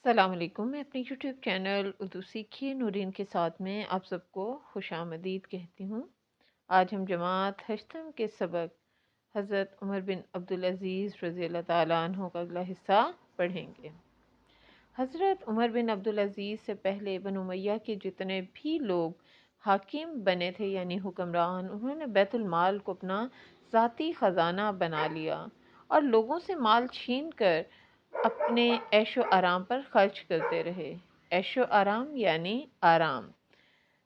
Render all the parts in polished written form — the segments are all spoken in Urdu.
السلام علیکم۔ میں اپنی یوٹیوب چینل اردو سیکھیے نورین کے ساتھ میں آپ سب کو خوش آمدید کہتی ہوں۔ آج ہم جماعت ہشتم کے سبق حضرت عمر بن عبدالعزیز رضی اللہ تعالیٰ عنہ کا اگلا حصہ پڑھیں گے۔ حضرت عمر بن عبدالعزیز سے پہلے بنو امیہ کے جتنے بھی لوگ حاکم بنے تھے یعنی حکمران، انہوں نے بیت المال کو اپنا ذاتی خزانہ بنا لیا اور لوگوں سے مال چھین کر اپنے عیش و آرام پر خرچ کرتے رہے۔ عیش و آرام یعنی آرام۔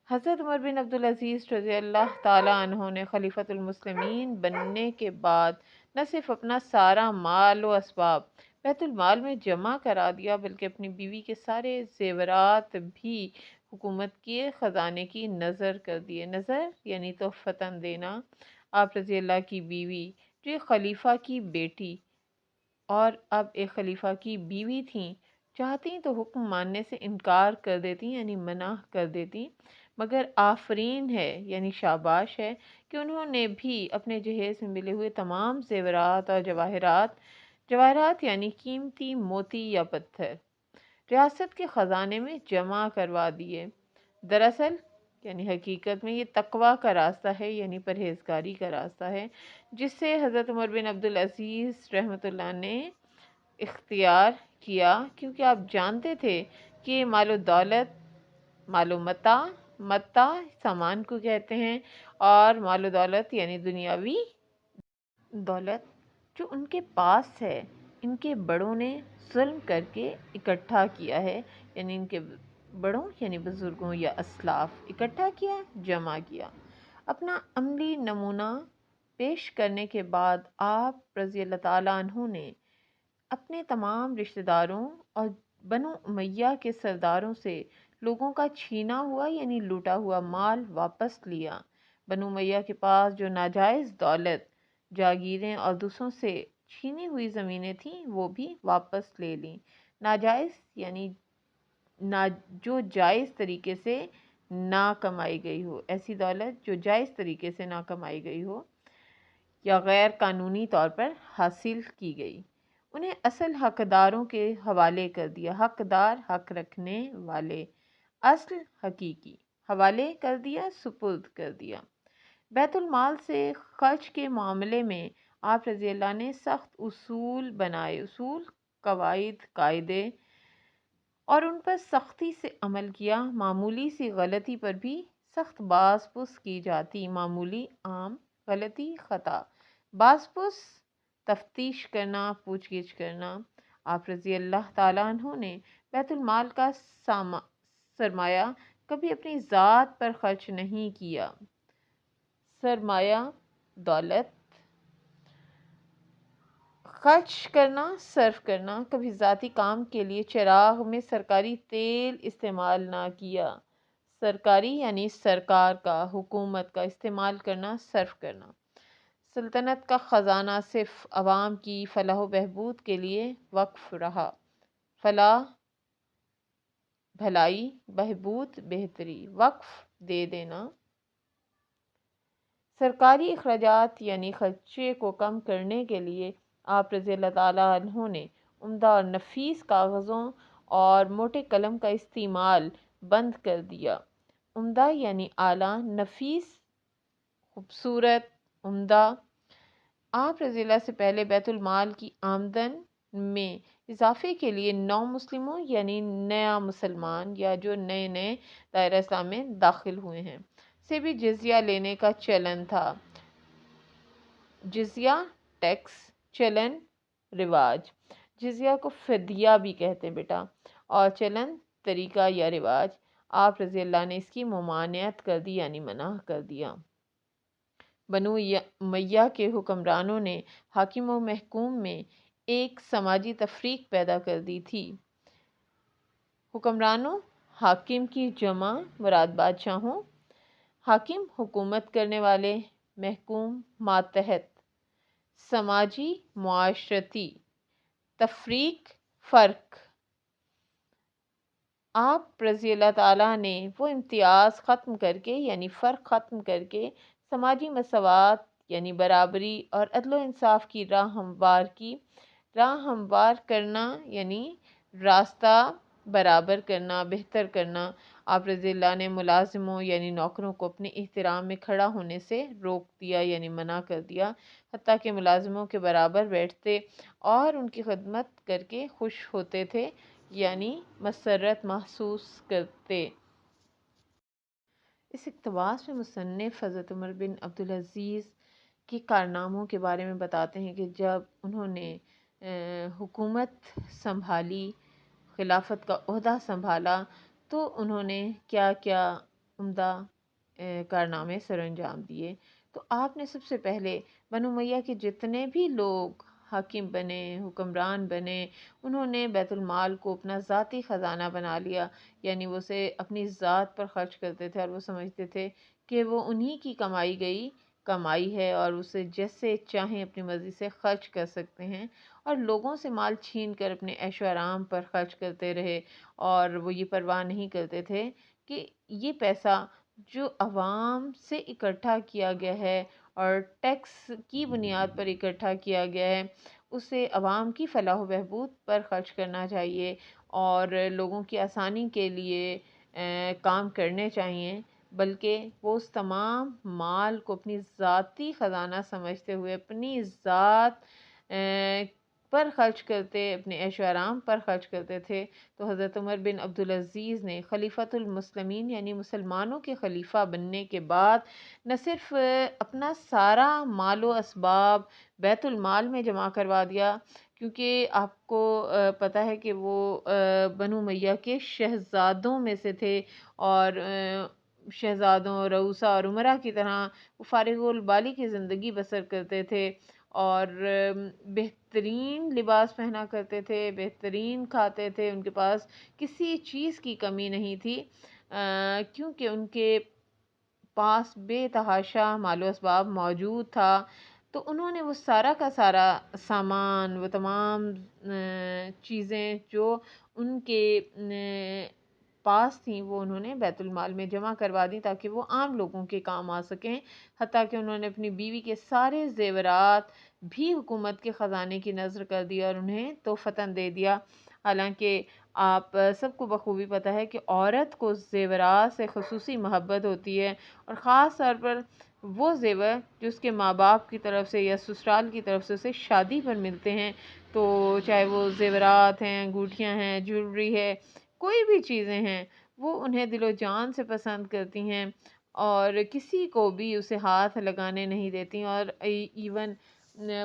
حضرت عمر بن عبدالعزیز رضی اللہ تعالیٰ عنہ نے خلیفۃ المسلمین بننے کے بعد نہ صرف اپنا سارا مال و اسباب بیت المال میں جمع کرا دیا بلکہ اپنی بیوی کے سارے زیورات بھی حکومت کے خزانے کی نظر کر دیے۔ نظر یعنی تحفتاً دینا۔ آپ رضی اللہ کی بیوی جو ایک خلیفہ کی بیٹی اور اب ایک خلیفہ کی بیوی تھیں، چاہتی تو حکم ماننے سے انکار کر دیتی یعنی منع کر دیتی، مگر آفرین ہے یعنی شاباش ہے کہ انہوں نے بھی اپنے جہیز میں ملے ہوئے تمام زیورات اور جواہرات یعنی قیمتی موتی یا پتھر ریاست کے خزانے میں جمع کروا دیے۔ دراصل یعنی حقیقت میں یہ تقویٰ کا راستہ ہے یعنی پرہیزگاری کا راستہ ہے جس سے حضرت عمر بن عبدالعزیز رحمۃ اللہ نے اختیار کیا، کیونکہ آپ جانتے تھے کہ مال و دولت، مال و متاع سامان کو کہتے ہیں، اور مال و دولت یعنی دنیاوی دولت جو ان کے پاس ہے، ان کے بڑوں نے ظلم کر کے اکٹھا کیا ہے، یعنی ان کے بڑوں یعنی بزرگوں یا اسلاف اکٹھا کیا، جمع کیا۔ اپنا عملی نمونہ پیش کرنے کے بعد آپ رضی اللہ تعالیٰ عنہ نے اپنے تمام رشتہ داروں اور بنو امیہ کے سرداروں سے لوگوں کا چھینا ہوا یعنی لوٹا ہوا مال واپس لیا۔ بنو امیہ کے پاس جو ناجائز دولت، جاگیریں اور دوسروں سے چھینی ہوئی زمینیں تھیں وہ بھی واپس لے لیں۔ ناجائز یعنی جو جائز طریقے سے نہ کمائی گئی ہو، ایسی دولت جو جائز طریقے سے نہ کمائی گئی ہو یا غیر قانونی طور پر حاصل کی گئی، انہیں اصل حقداروں کے حوالے کر دیا۔ حقدار حق رکھنے والے، اصل حقیقی، حوالے کر دیا، سپرد کر دیا۔ بیت المال سے خرچ کے معاملے میں آپ رضی اللہ نے سخت اصول بنائے، قواعد، قاعدے، اور ان پر سختی سے عمل کیا۔ معمولی سی غلطی پر بھی سخت باز پرس کی جاتی، معمولی عام غلطی، خطا، باز پرس، تفتیش کرنا، پوچھ گچھ کرنا۔ آپ رضی اللہ تعالیٰ عنہ نے بیت المال کا سرمایہ کبھی اپنی ذات پر خرچ نہیں کیا۔ سرمایہ دولت خرچ کرنا، صرف کرنا، کبھی ذاتی کام کے لیے چراغ میں سرکاری تیل استعمال نہ کیا۔ سرکاری یعنی سرکار کا، حکومت کا استعمال کرنا، صرف کرنا۔ سلطنت کا خزانہ صرف عوام کی فلاح و بہبود کے لیے وقف رہا۔ فلاح، بھلائی، بہبود، بہتری، وقف، دے دینا۔ سرکاری اخراجات یعنی خرچے کو کم کرنے کے لیے آپ رضی اللہ تعالیٰ عنہ نے عمدہ اور نفیس کاغذوں اور موٹے قلم کا استعمال بند کر دیا۔ عمدہ یعنی اعلیٰ، نفیس خوبصورت، عمدہ۔ آپ رضی اللہ سے پہلے بیت المال کی آمدن میں اضافے کے لیے نو مسلموں یعنی نیا مسلمان یا جو نئے دائرہ اسلام میں داخل ہوئے ہیں سے بھی جزیہ لینے کا چلن تھا۔ جزیہ ٹیکس، چلن، رواج۔ جزیہ کو فدیہ بھی کہتے ہیں بیٹا، اور چلن، طریقہ یا رواج۔ آپ رضی اللہ نے اس کی ممانعت کر دی یعنی منع کر دیا۔ بنو امیہ کے حکمرانوں نے حاکم و محکوم میں ایک سماجی تفریق پیدا کر دی تھی۔ حکمرانوں، حاکم کی جمع مراد بادشاہوں، حاکم حکومت کرنے والے، محکوم ماتحت۔ سماجی، معاشرتی تفریق، فرق۔ آپ رضی اللہ تعالیٰ نے وہ امتیاز ختم کر کے یعنی فرق ختم کر کے سماجی مساوات یعنی برابری اور عدل و انصاف کی راہ ہموار کرنا یعنی راستہ برابر کرنا، بہتر کرنا۔ آپ رضی اللہ نے ملازموں یعنی نوکروں کو اپنے احترام میں کھڑا ہونے سے روک دیا یعنی منع کر دیا، حتیٰ کہ ملازموں کے برابر بیٹھتے اور ان کی خدمت کر کے خوش ہوتے تھے یعنی مسرت محسوس کرتے۔ اس اقتباس میں مصنف حضرت عمر بن عبدالعزیز کے کارناموں کے بارے میں بتاتے ہیں کہ جب انہوں نے حکومت سنبھالی، خلافت کا عہدہ سنبھالا، تو انہوں نے کیا کیا عمدہ کارنامے سر انجام دیے۔ تو آپ نے سب سے پہلے بنو امیہ کے جتنے بھی لوگ حاکم بنے، حکمران بنے، انہوں نے بیت المال کو اپنا ذاتی خزانہ بنا لیا، یعنی وہ اسے اپنی ذات پر خرچ کرتے تھے اور وہ سمجھتے تھے کہ وہ انہی کی کمائی گئی کمائی ہے اور اسے جیسے چاہیں اپنی مرضی سے خرچ کر سکتے ہیں، اور لوگوں سے مال چھین کر اپنے عیش و آرام پر خرچ کرتے رہے، اور وہ یہ پرواہ نہیں کرتے تھے کہ یہ پیسہ جو عوام سے اکٹھا کیا گیا ہے اور ٹیکس کی بنیاد پر اکٹھا کیا گیا ہے، اسے عوام کی فلاح و بہبود پر خرچ کرنا چاہیے اور لوگوں کی آسانی کے لیے کام کرنے چاہیے، بلکہ وہ اس تمام مال کو اپنی ذاتی خزانہ سمجھتے ہوئے اپنی ذات پر خرچ کرتے، اپنے عیش و آرام پر خرچ کرتے تھے۔ تو حضرت عمر بن عبدالعزیز نے خلیفۃ المسلمین یعنی مسلمانوں کے خلیفہ بننے کے بعد نہ صرف اپنا سارا مال و اسباب بیت المال میں جمع کروا دیا، کیونکہ آپ کو پتہ ہے کہ وہ بنو امیہ کے شہزادوں میں سے تھے، اور شہزادوں، رؤسا اور امراء کی طرح وہ فارغ البالی کی زندگی بسر کرتے تھے، اور بہترین لباس پہنا کرتے تھے، بہترین کھاتے تھے، ان کے پاس کسی چیز کی کمی نہیں تھی، کیونکہ ان کے پاس بے تحاشا مال و اسباب موجود تھا۔ تو انہوں نے وہ سارا کا سارا سامان، وہ تمام چیزیں جو ان کے پاس تھیں، وہ انہوں نے بیت المال میں جمع کروا دی تاکہ وہ عام لوگوں کے کام آ سکیں، حتیٰ کہ انہوں نے اپنی بیوی کے سارے زیورات بھی حکومت کے خزانے کی نذر کر دیا اور انہیں تحفتاً دے دیا۔ حالانکہ آپ سب کو بخوبی پتہ ہے کہ عورت کو زیورات سے خصوصی محبت ہوتی ہے، اور خاص طور پر وہ زیور جو اس کے ماں باپ کی طرف سے یا سسرال کی طرف سے اسے شادی پر ملتے ہیں، تو چاہے وہ زیورات ہیں، انگوٹھیاں ہیں، جیولری ہے، کوئی بھی چیزیں ہیں، وہ انہیں دل و جان سے پسند کرتی ہیں اور کسی کو بھی اسے ہاتھ لگانے نہیں دیتی، اور ایون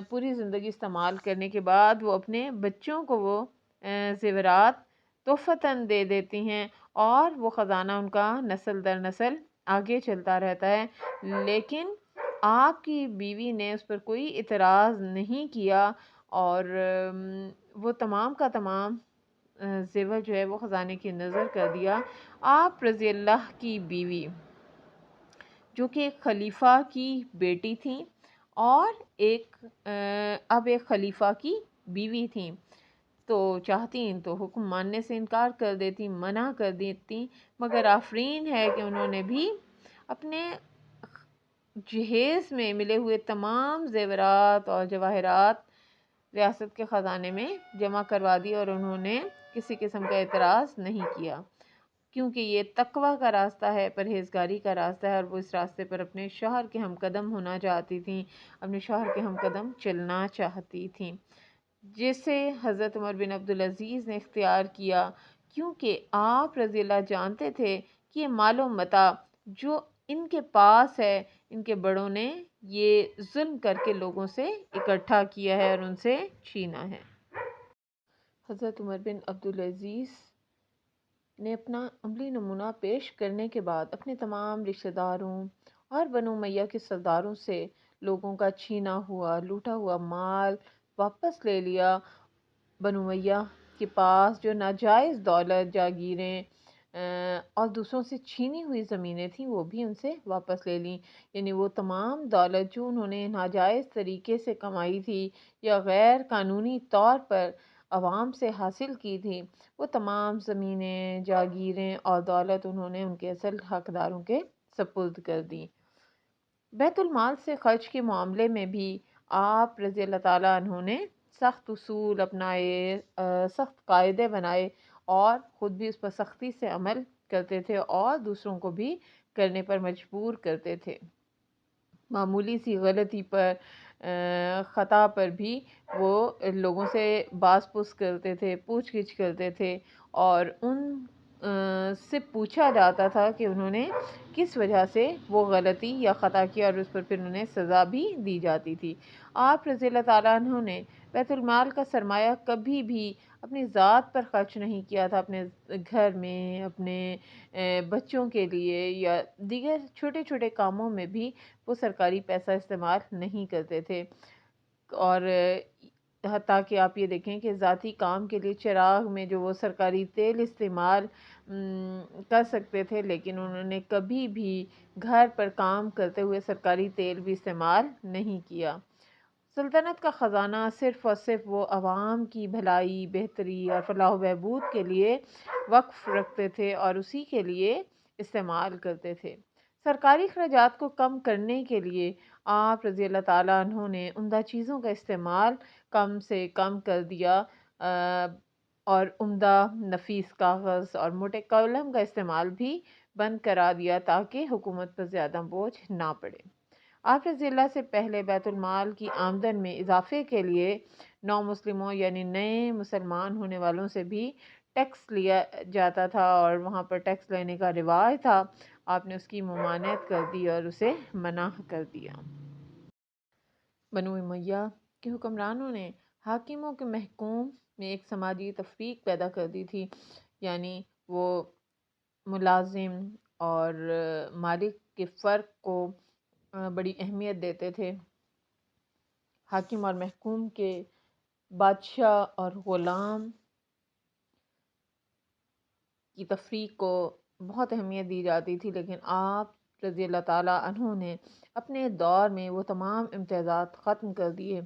پوری زندگی استعمال کرنے کے بعد وہ اپنے بچوں کو وہ زیورات تحفتاً دے دیتی ہیں، اور وہ خزانہ ان کا نسل در نسل آگے چلتا رہتا ہے۔ لیکن آپ کی بیوی نے اس پر کوئی اعتراض نہیں کیا، اور وہ تمام کا تمام زیور جو ہے وہ خزانے کی نذر کر دیا۔ آپ رضی اللہ کی بیوی جو کہ ایک خلیفہ کی بیٹی تھیں اور اب ایک خلیفہ کی بیوی تھیں، تو چاہتیں تو حکم ماننے سے انکار کر دیتی، منع کر دیتی، مگر آفرین ہے کہ انہوں نے بھی اپنے جہیز میں ملے ہوئے تمام زیورات اور جواہرات ریاست کے خزانے میں جمع کروا دی، اور انہوں نے کسی قسم کا اعتراض نہیں کیا، کیونکہ یہ تقوی کا راستہ ہے، پرہیزگاری کا راستہ ہے، اور وہ اس راستے پر اپنے شوہر کے ہم قدم ہونا چاہتی تھیں، اپنے شوہر کے ہم قدم چلنا چاہتی تھیں، جسے حضرت عمر بن عبدالعزیز نے اختیار کیا، کیونکہ آپ رضی اللہ جانتے تھے کہ یہ مال و متاع جو ان کے پاس ہے، ان کے بڑوں نے یہ ظلم کر کے لوگوں سے اکٹھا کیا ہے اور ان سے چھینا ہے۔ حضرت عمر بن عبدالعزیز نے اپنا عملی نمونہ پیش کرنے کے بعد اپنے تمام رشتہ داروں اور بنو امیہ کے سرداروں سے لوگوں کا چھینا ہوا، لوٹا ہوا مال واپس لے لیا۔ بنو امیہ کے پاس جو ناجائز دولت، جاگیریں اور دوسروں سے چھینی ہوئی زمینیں تھیں، وہ بھی ان سے واپس لے لیں، یعنی وہ تمام دولت جو انہوں نے ناجائز طریقے سے کمائی تھی یا غیر قانونی طور پر عوام سے حاصل کی تھی، وہ تمام زمینیں، جاگیریں اور دولت انہوں نے ان کے اصل حقداروں کے سپرد کر دی۔ بیت المال سے خرچ کے معاملے میں بھی آپ رضی اللہ تعالیٰ عنہ نے سخت اصول اپنائے، سخت قاعدے بنائے، اور خود بھی اس پر سختی سے عمل کرتے تھے اور دوسروں کو بھی کرنے پر مجبور کرتے تھے۔ معمولی سی غلطی پر خطا پر بھی وہ لوگوں سے باز پوس کرتے تھے، پوچھ گچھ کرتے تھے، اور ان سے پوچھا جاتا تھا کہ انہوں نے کس وجہ سے وہ غلطی یا خطا کیا، اور اس پر پھر انہیں سزا بھی دی جاتی تھی۔ آپ رضی اللہ تعالیٰ عنہ نے بیت المال کا سرمایہ کبھی بھی اپنی ذات پر خرچ نہیں کیا تھا، اپنے گھر میں، اپنے بچوں کے لیے یا دیگر چھوٹے چھوٹے کاموں میں بھی وہ سرکاری پیسہ استعمال نہیں کرتے تھے۔ اور حتیٰ کہ آپ یہ دیکھیں کہ ذاتی کام کے لیے چراغ میں جو وہ سرکاری تیل استعمال کر سکتے تھے، لیکن انہوں نے کبھی بھی گھر پر کام کرتے ہوئے سرکاری تیل بھی استعمال نہیں کیا۔ سلطنت کا خزانہ صرف اور صرف وہ عوام کی بھلائی، بہتری اور فلاح و بہبود کے لیے وقف رکھتے تھے اور اسی کے لیے استعمال کرتے تھے۔ سرکاری اخراجات کو کم کرنے کے لیے آپ رضی اللہ تعالیٰ عنہ نے عمدہ چیزوں کا استعمال کم سے کم کر دیا، اور عمدہ نفیس کاغذ اور موٹے قلم کا استعمال بھی بند کرا دیا تاکہ حکومت پر زیادہ بوجھ نہ پڑے۔ آپ رضی اللہ سے پہلے بیت المال کی آمدن میں اضافے کے لیے نو مسلموں یعنی نئے مسلمان ہونے والوں سے بھی ٹیکس لیا جاتا تھا، اور وہاں پر ٹیکس لینے کا رواج تھا۔ آپ نے اس کی ممانعت کر دی اور اسے منع کر دیا۔ بنو امیہ کے حکمرانوں نے حاکموں کے محکوم میں ایک سماجی تفریق پیدا کر دی تھی، یعنی وہ ملازم اور مالک کے فرق کو بڑی اہمیت دیتے تھے۔ حاکم اور محکوم کے بادشاہ اور غلام کی تفریق کو بہت اہمیت دی جاتی تھی، لیکن آپ رضی اللہ تعالیٰ عنہ نے اپنے دور میں وہ تمام امتیازات ختم کر دیے،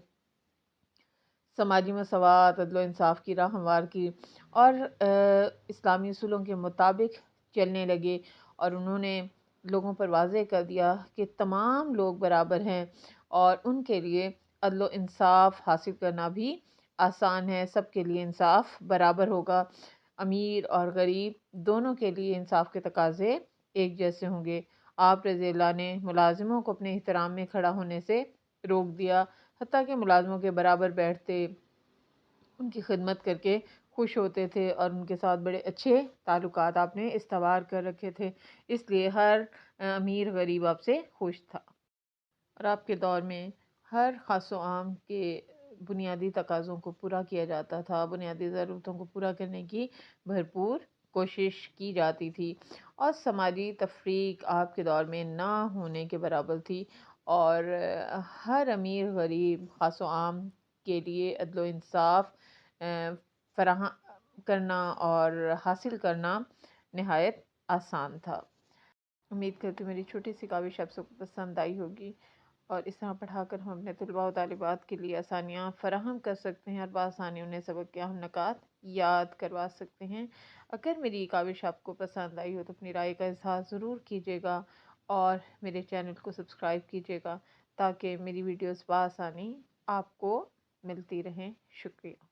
سماجی مساوات، عدل و انصاف کی راہ ہموار کی، اور اسلامی اصولوں کے مطابق چلنے لگے، اور انہوں نے لوگوں پر واضح کر دیا کہ تمام لوگ برابر ہیں اور ان کے لیے عدل و انصاف حاصل کرنا بھی آسان ہے، سب کے لیے انصاف برابر ہوگا، امیر اور غریب دونوں کے لیے انصاف کے تقاضے ایک جیسے ہوں گے۔ آپ رضی اللہ نے ملازموں کو اپنے احترام میں کھڑا ہونے سے روک دیا، حتیٰ کہ ملازموں کے برابر بیٹھتے، ان کی خدمت کر کے خوش ہوتے تھے، اور ان کے ساتھ بڑے اچھے تعلقات آپ نے استوار کر رکھے تھے، اس لیے ہر امیر غریب آپ سے خوش تھا۔ اور آپ کے دور میں ہر خاص و عام کے بنیادی تقاضوں کو پورا کیا جاتا تھا، بنیادی ضرورتوں کو پورا کرنے کی بھرپور کوشش کی جاتی تھی، اور سماجی تفریق آپ کے دور میں نہ ہونے کے برابر تھی، اور ہر امیر غریب خاص و عام کے لیے عدل و انصاف فراہم کرنا اور حاصل کرنا نہایت آسان تھا۔ امید کرتی ہوں میری چھوٹی سی کاوش آپ سب کو پسند آئی ہوگی، اور اس طرح پڑھا کر ہم اپنے طلباء و طالبات کے لیے آسانیاں فراہم کر سکتے ہیں، اور بآسانی انہیں سبق کے اہم نکات یاد کروا سکتے ہیں۔ اگر میری کاوش آپ کو پسند آئی ہو تو اپنی رائے کا اظہار ضرور کیجیے گا، اور میرے چینل کو سبسکرائب کیجیے گا تاکہ میری ویڈیوز بآسانی آپ کو ملتی رہیں۔ شکریہ۔